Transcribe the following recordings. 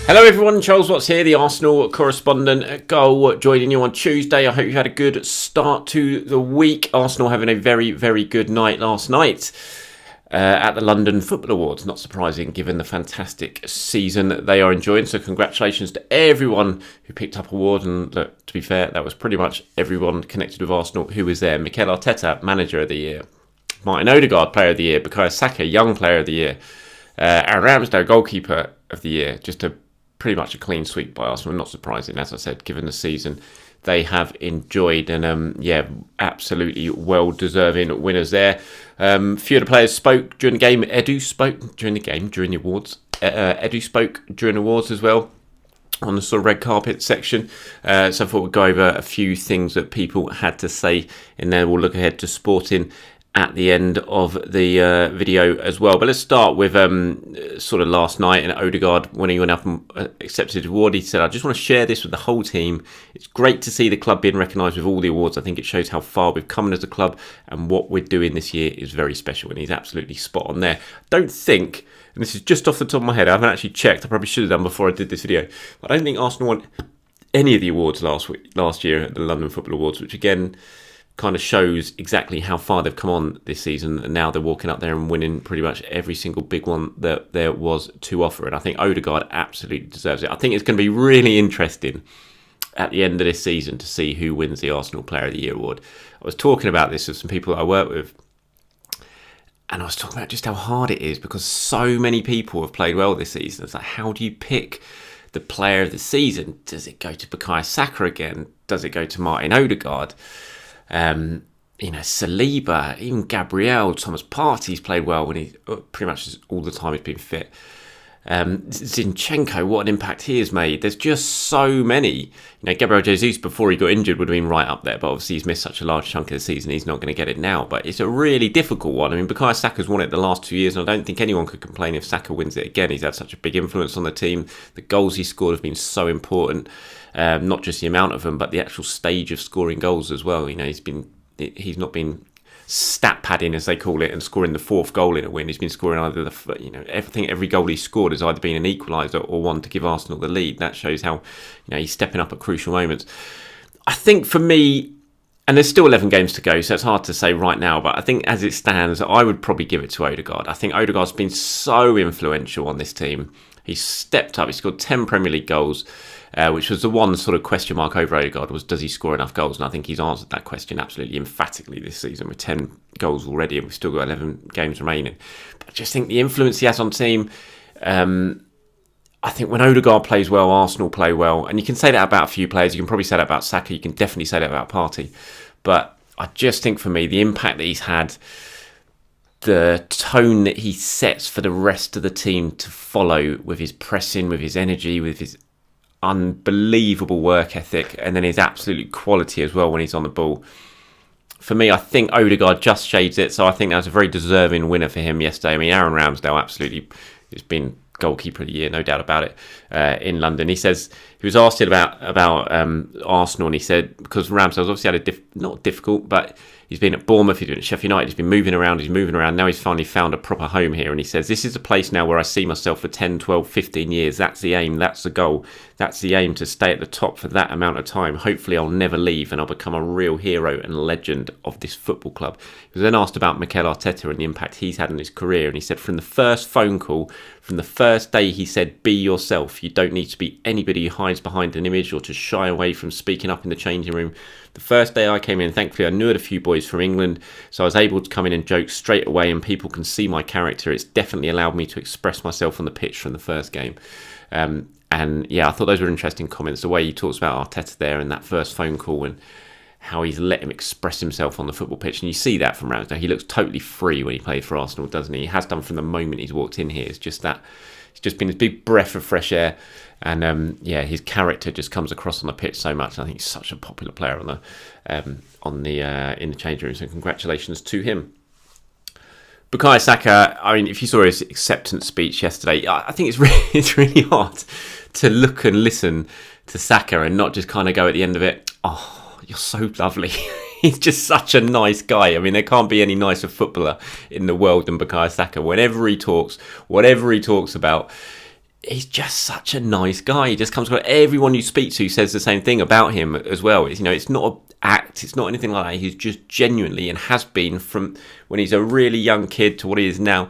Hello everyone, Charles Watts here, the Arsenal correspondent at Goal, joining you on Tuesday. I hope you had a good start to the week. Arsenal having a very, very good night last night at the London Football Awards. Not surprising given the fantastic season that they are enjoying. So congratulations to everyone who picked up awards. And look, to be fair, that was pretty much everyone connected with Arsenal who was there. Mikel Arteta, Manager of the Year. Martin Odegaard, Player of the Year. Bukayo Saka, Young Player of the Year. Aaron Ramsdale, Goalkeeper of the Year. Just pretty much a clean sweep by Arsenal. Not surprising, as I said, given the season they have enjoyed. And absolutely well-deserving winners there. A few of the players spoke during the game. Edu spoke during the awards. Edu spoke during the awards as well, on the sort of red carpet section. So I thought we'd go over a few things that people had to say in there. We'll look ahead to Sporting at the end of the video as well. But let's start with sort of last night, and Odegaard, when he went up and accepted the award, he said, I just want to share this with the whole team. It's great to see the club being recognised with all the awards. I think it shows how far we've come as a club, and what we're doing this year is very special. And he's absolutely spot on there. Don't think, and this is just off the top of my head, I haven't actually checked, I probably should have done before I did this video, but I don't think Arsenal won any of the awards last year at the London Football Awards, which again kind of shows exactly how far they've come on this season, and now they're walking up there and winning pretty much every single big one that there was to offer. And I think Odegaard absolutely deserves it. I think it's going to be really interesting at the end of this season to see who wins the Arsenal Player of the Year award. I was talking about this with some people that I work with, and I was talking about just how hard it is because so many people have played well this season. It's like, how do you pick the player of the season? Does it go to Bukayo Saka again? Does it go to Martin Odegaard? Saliba, even Gabriel, Thomas Partey's played well when he pretty much all the time he's been fit. Zinchenko, what an impact he has made. There's just so many. Gabriel Jesus, before he got injured, would have been right up there, but obviously he's missed such a large chunk of the season, he's not going to get it now. But it's a really difficult one. I mean, Bukayo Saka's won it the last 2 years, and I don't think anyone could complain if Saka wins it again. He's had such a big influence on the team. The goals he scored have been so important. Not just the amount of them, but the actual stage of scoring goals as well. He's not been stat padding, as they call it, and scoring the fourth goal in a win. He's been scoring either every goal he's scored has either been an equaliser or one to give Arsenal the lead. That shows how he's stepping up at crucial moments. I think for me, and there's still 11 games to go, so it's hard to say right now, but I think as it stands, I would probably give it to Odegaard. I think Odegaard's been so influential on this team. He's stepped up. He scored 10 Premier League goals, which was the one sort of question mark over Odegaard was, does he score enough goals? And I think he's answered that question absolutely emphatically this season with 10 goals already, and we've still got 11 games remaining. But I just think the influence he has on the team, I think when Odegaard plays well, Arsenal play well. And you can say that about a few players. You can probably say that about Saka. You can definitely say that about Partey. But I just think for me, the impact that he's had, the tone that he sets for the rest of the team to follow with his pressing, with his energy, with his unbelievable work ethic, and then his absolute quality as well when he's on the ball. For me, I think Odegaard just shades it, so I think that was a very deserving winner for him yesterday. I mean, Aaron Ramsdale absolutely has been goalkeeper of the year, no doubt about it, in London. He says he was asked about Arsenal, and he said because Ramsdale's obviously had not difficult, but he's been at Bournemouth, he's been at Sheffield United, he's been moving around. Now he's finally found a proper home here, and he says, this is a place now where I see myself for 10, 12, 15 years. That's the aim, that's the goal. That's the aim, to stay at the top for that amount of time. Hopefully I'll never leave and I'll become a real hero and legend of this football club. He was then asked about Mikel Arteta and the impact he's had in his career, and he said from the first phone call, from the first day, he said, be yourself. You don't need to be anybody who hides behind an image or to shy away from speaking up in the changing room. The first day I came in, thankfully I knew a few boys from England, so I was able to come in and joke straight away, and people can see my character. It's definitely allowed me to express myself on the pitch from the first game. And yeah, I thought those were interesting comments, the way he talks about Arteta there and that first phone call and how he's let him express himself on the football pitch. And you see that from Ramsdale. He looks totally free when he played for Arsenal, doesn't he? He has done from the moment he's walked in here. It's just that it's just been this big breath of fresh air. And his character just comes across on the pitch so much. And I think he's such a popular player in the changing room. So congratulations to him. Bukayo Saka, I mean, if you saw his acceptance speech yesterday, I think it's really hard to look and listen to Saka and not just kind of go at the end of it, oh, you're so lovely. He's just such a nice guy. I mean, there can't be any nicer footballer in the world than Bukayo Saka. Whenever he talks, whatever he talks about, he's just such a nice guy. He just comes across. Everyone you speak to says the same thing about him as well. It's not an act. It's not anything like that. He's just genuinely, and has been from when he's a really young kid to what he is now,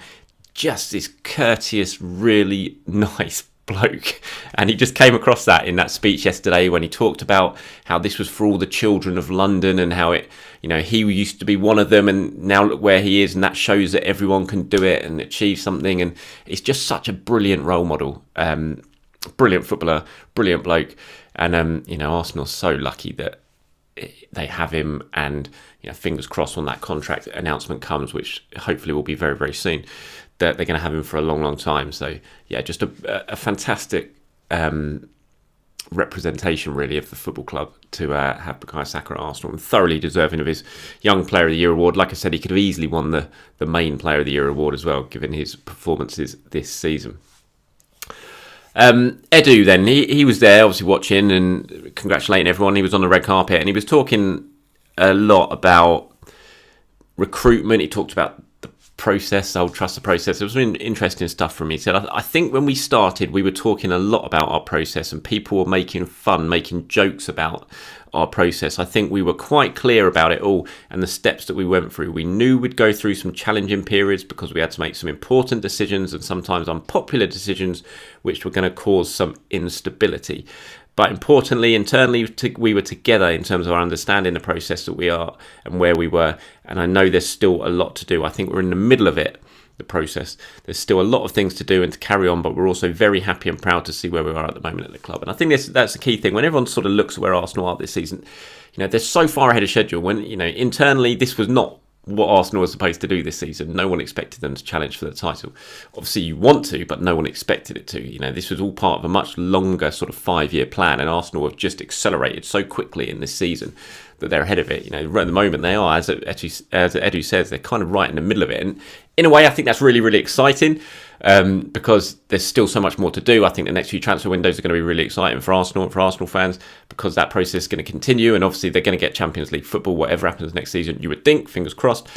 just this courteous, really nice bloke. And he just came across that in that speech yesterday when he talked about how this was for all the children of London, and how he used to be one of them, and now look where he is, and that shows that everyone can do it and achieve something. And it's just such a brilliant role model, brilliant footballer, brilliant bloke. And Arsenal's so lucky that they have him, and fingers crossed when that contract announcement comes, which hopefully will be very, very soon, that they're going to have him for a long, long time. So yeah, just a fantastic representation really of the football club to have Bukayo Saka at Arsenal, and thoroughly deserving of his Young Player of the Year award. Like I said, he could have easily won the main Player of the Year award as well, given his performances this season. Edu then, he was there obviously watching and congratulating everyone. He was on the red carpet and he was talking a lot about recruitment. He talked about the process. I'll trust the process. It was really interesting stuff from me. He said, I think when we started, we were talking a lot about our process and people were making jokes about our process. I think we were quite clear about it all and the steps that we went through. We knew we'd go through some challenging periods because we had to make some important decisions and sometimes unpopular decisions which were going to cause some instability. But importantly, internally, we were together in terms of our understanding the process that we are and where we were. And I know there's still a lot to do. I think we're in the middle of it, the process. There's still a lot of things to do and to carry on, but we're also very happy and proud to see where we are at the moment at the club. And I think that's the key thing. When everyone sort of looks at where Arsenal are this season, they're so far ahead of schedule. When, internally, this was not what Arsenal was supposed to do this season. No one expected them to challenge for the title. Obviously you want to, but no one expected it to. This was all part of a much longer sort of 5-year plan, and Arsenal have just accelerated so quickly in this season that they're ahead of it. Right at the moment they are, as Edu says, they're kind of right in the middle of it. And in a way, I think that's really, really exciting because there's still so much more to do. I think the next few transfer windows are going to be really exciting for Arsenal and for Arsenal fans because that process is going to continue. And obviously they're going to get Champions League football, whatever happens next season, you would think, fingers crossed.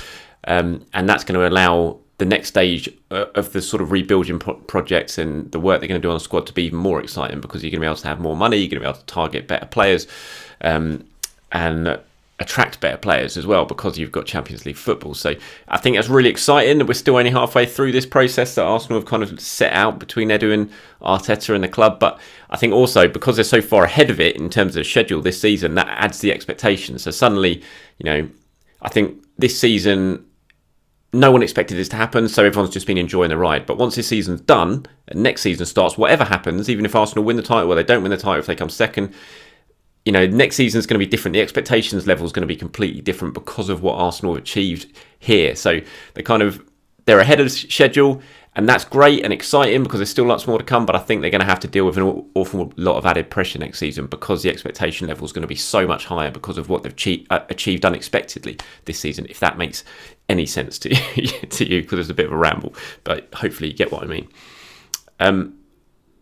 And that's going to allow the next stage of the sort of rebuilding projects and the work they're going to do on the squad to be even more exciting because you're going to be able to have more money, you're going to be able to target better players and attract better players as well because you've got Champions League football. So I think that's really exciting. We're still only halfway through this process that Arsenal have kind of set out between Edu and Arteta and the club. But I think also because they're so far ahead of it in terms of the schedule this season, that adds the expectation. So suddenly, I think this season, no one expected this to happen, so everyone's just been enjoying the ride. But once this season's done, and next season starts, whatever happens, even if Arsenal win the title or they don't win the title, if they come second, next season's going to be different. The expectations level is going to be completely different because of what Arsenal have achieved here. So they're ahead of schedule, and that's great and exciting because there's still lots more to come. But I think they're going to have to deal with an awful lot of added pressure next season because the expectation level is going to be so much higher because of what they've achieved unexpectedly this season. If that makes any sense to you, because it's a bit of a ramble, but hopefully you get what I mean.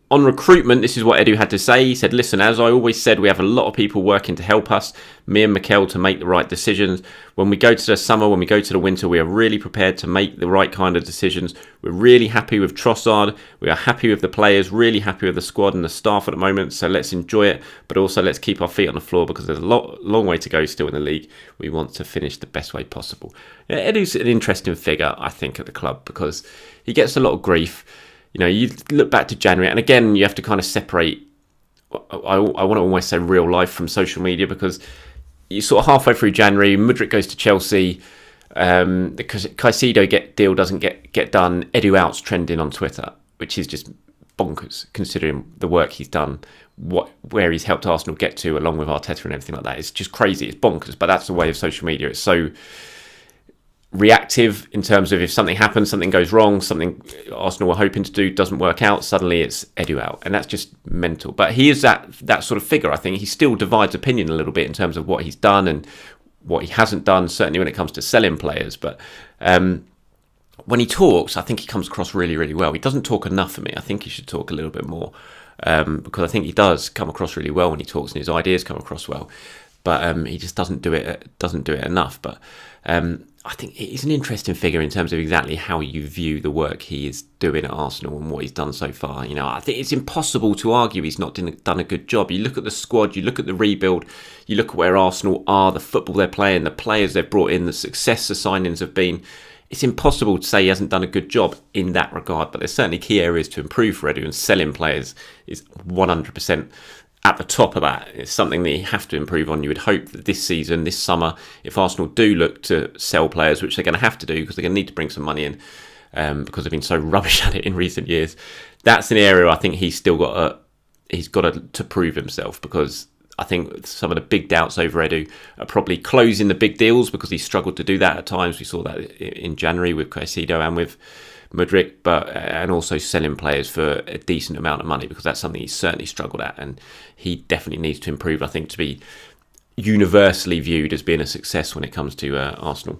On recruitment, this is what Edu had to say. He said, listen, as I always said, we have a lot of people working to help us, me and Mikel, to make the right decisions. When we go to the summer, when we go to the winter, we are really prepared to make the right kind of decisions. We're really happy with Trossard. We are happy with the players, really happy with the squad and the staff at the moment. So let's enjoy it, but also let's keep our feet on the floor because there's a long way to go still in the league. We want to finish the best way possible. Yeah, Edu's an interesting figure, I think, at the club because he gets a lot of grief. You look back to January, and again, you have to kind of separate, I want to almost say real life from social media because you sort of halfway through January, Mudryk goes to Chelsea, the Caicedo deal doesn't get done, Edu out's trending on Twitter, which is just bonkers considering the work he's done, where he's helped Arsenal get to along with Arteta and everything like that. It's just crazy, it's bonkers, but that's the way of social media. It's so reactive in terms of if something happens, something goes wrong, something Arsenal were hoping to do doesn't work out, suddenly it's Edu out, and that's just mental. But he is that sort of figure. I think he still divides opinion a little bit in terms of what he's done and what he hasn't done, certainly when it comes to selling players. But when he talks, I think he comes across really, really well. He doesn't talk enough for me. I think he should talk a little bit more because I think he does come across really well when he talks and his ideas come across well. But he just doesn't do it enough. But I think he's an interesting figure in terms of exactly how you view the work he is doing at Arsenal and what he's done so far. I think it's impossible to argue he's not done a good job. You look at the squad, you look at the rebuild, you look at where Arsenal are, the football they're playing, the players they've brought in, the success the signings have been. It's impossible to say he hasn't done a good job in that regard, but there's certainly key areas to improve for Edu, and selling players is 100% at the top of that. It's something that you have to improve on. You would hope that this season, this summer, if Arsenal do look to sell players, which they're going to have to do because they're going to need to bring some money in because they've been so rubbish at it in recent years, that's an area I think he's got to prove himself, because I think some of the big doubts over Edu are probably closing the big deals, because he struggled to do that at times. We saw that in January with Caicedo and with Mudryk, and also selling players for a decent amount of money, because that's something he's certainly struggled at, and he definitely needs to improve, I think, to be universally viewed as being a success when it comes to Arsenal.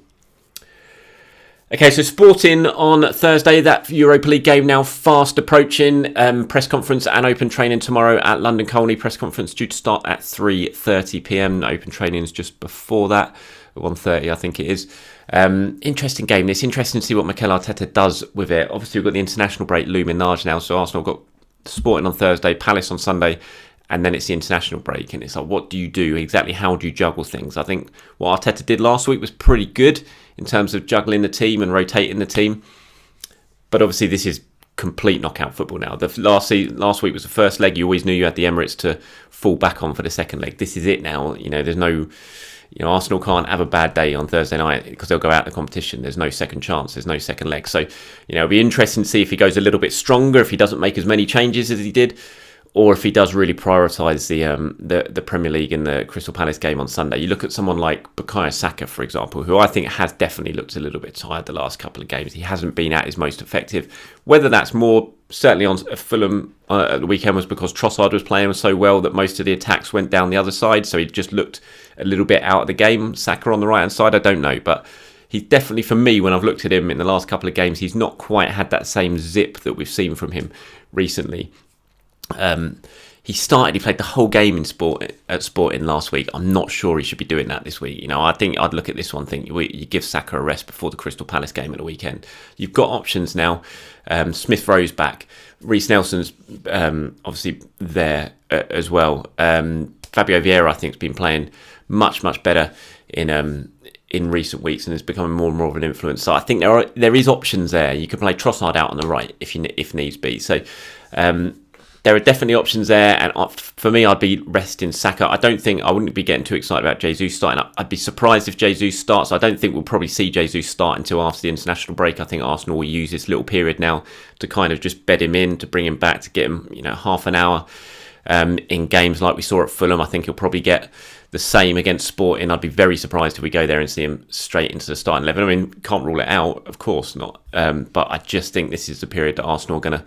Okay, so Sporting on Thursday, that Europa League game now fast approaching. Press conference and open training tomorrow at London Colney. Press conference due to start at 3:30pm. Open training is just before that, 1:30 I think it is. Interesting game. It's interesting to see what Mikel Arteta does with it. Obviously, we've got the international break looming large now, so Arsenal got Sporting on Thursday, Palace on Sunday, and then it's the international break. And it's like, what do you do? Exactly how do you juggle things? I think what Arteta did last week was pretty good in terms of juggling the team and rotating the team. But obviously, this is complete knockout football now. The last week was the first leg. You always knew you had the Emirates to fall back on for the second leg. This is it now. There's no... Arsenal can't have a bad day on Thursday night because they'll go out of the competition. There's no second chance. There's no second leg. So, it'll be interesting to see if he goes a little bit stronger, if he doesn't make as many changes as he did, or if he does really prioritise the Premier League and the Crystal Palace game on Sunday. You look at someone like Bukayo Saka, for example, who I think has definitely looked a little bit tired the last couple of games. He hasn't been at his most effective. Whether that's more, certainly on Fulham at the weekend, was because Trossard was playing so well that most of the attacks went down the other side, so he just looked a little bit out of the game. Saka on the right-hand side, I don't know, but he's definitely, for me, when I've looked at him in the last couple of games, he's not quite had that same zip that we've seen from him recently. He played the whole game at Sporting last week. I'm not sure he should be doing that this week. I think I'd look at this one and think you give Saka a rest before the Crystal Palace game at the weekend. You've got options now. Smith Rowe's back. Reece Nelson's obviously there as well. Fabio Vieira, I think, has been playing much, much better in recent weeks and is becoming more and more of an influence. So I think there is options there. You can play Trossard out on the right if needs be. So there are definitely options there, and for me, I'd be resting Saka. I wouldn't be getting too excited about Jesus starting up. I'd be surprised if Jesus starts. I don't think we'll probably see Jesus start until after the international break. I think Arsenal will use this little period now to kind of just bed him in, to bring him back, to get him, half an hour in games like we saw at Fulham. I think he'll probably get the same against Sporting. I'd be very surprised if we go there and see him straight into the starting 11. I mean, can't rule it out, of course not. But I just think this is the period that Arsenal are going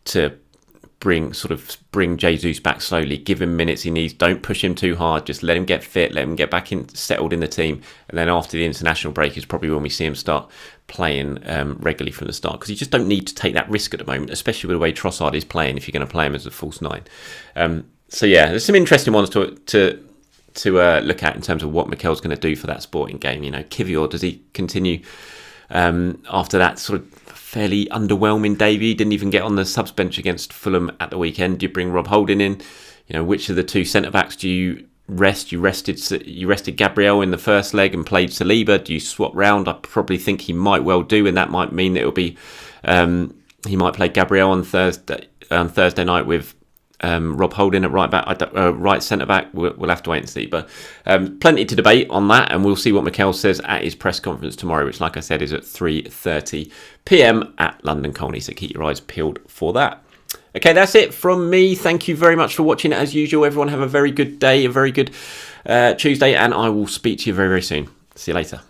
to bring Jesus back slowly, give him minutes he needs, don't push him too hard, just let him get fit, let him get back settled in the team, and then after the international break is probably when we see him start playing regularly from the start, because you just don't need to take that risk at the moment, especially with the way Trossard is playing, if you're going to play him as a false nine. So yeah, there's some interesting ones to look at in terms of what Mikel's going to do for that Sporting game. Kivior, does he continue after that sort of fairly underwhelming debut? Didn't even get on the subs bench against Fulham at the weekend. Do you bring Rob Holding in? Which of the two centre backs do you rest? You rested Gabriel in the first leg and played Saliba. Do you swap round? I probably think he might well do, and that might mean that it'll be he might play Gabriel on Thursday night with Rob Holding at right back, right centre back. We'll have to wait and see, but plenty to debate on that, and we'll see what Mikel says at his press conference tomorrow, which, like I said, is at 3:30pm at London Colney. So keep your eyes peeled for that. Okay, that's it from me. Thank you very much for watching. As usual, everyone have a very good day, a very good Tuesday, and I will speak to you very, very soon. See you later.